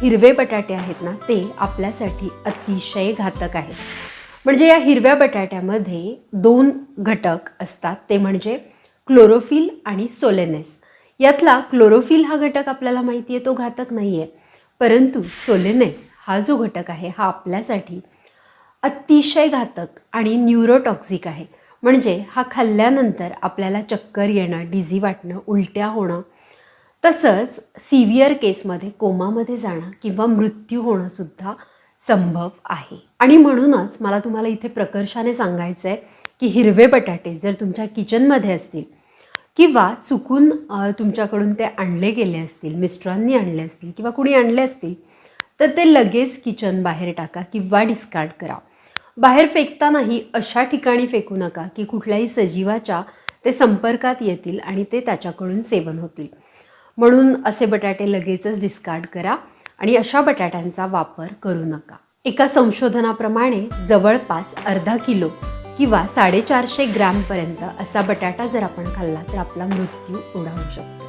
हिरवे बटाटे आहेत ना ते आपल्यासाठी अतिशय घातक आहेत. म्हणजे या हिरव्या बटाट्यामध्ये 2 घटक असतात, ते म्हणजे क्लोरोफिल आणि सोलेनेस. यातला क्लोरोफिल हा घटक आपल्याला माहिती आहे तो घातक नाही आहे, परंतु सोलेनेस हा जो घटक आहे हा आपल्यासाठी अतिशय घातक आणि न्यूरोटॉक्सिक आहे. म्हणजे हा खाल्ल्यानंतर आपल्याला चक्कर येणं, डिझी वाटणं, उलट्या होणं, तसंच सिव्हिअर केसमध्ये कोमामध्ये जाणं किंवा मृत्यू होणंसुद्धा संभव आहे. आणि म्हणूनच मला तुम्हाला इथे प्रकर्षाने सांगायचं आहे की हिरवे बटाटे जर तुमच्या किचनमध्ये असतील किंवा चुकून तुमच्याकडून ते आणले गेले असतील, मिस्टरांनी आणले असतील किंवा कुणी आणले असतील, तर ते लगेच किचन बाहेर टाका किंवा डिस्कार्ड करा. बाहेर फेकतानाही अशा ठिकाणी फेकू नका की कुठल्याही सजीवाच्या ते संपर्कात येतील आणि ते त्याच्याकडून सेवन होतील. म्हणून असे बटाटे लगेचच डिस्कार्ड करा आणि अशा बटाट्यांचा वापर करू नका. एका संशोधनाप्रमाणे जवळपास अर्धा किलो किंवा 450 ग्रॅमपर्यंत असा बटाटा जर आपण खाल्ला तर आपला मृत्यू ओढावू शकतो.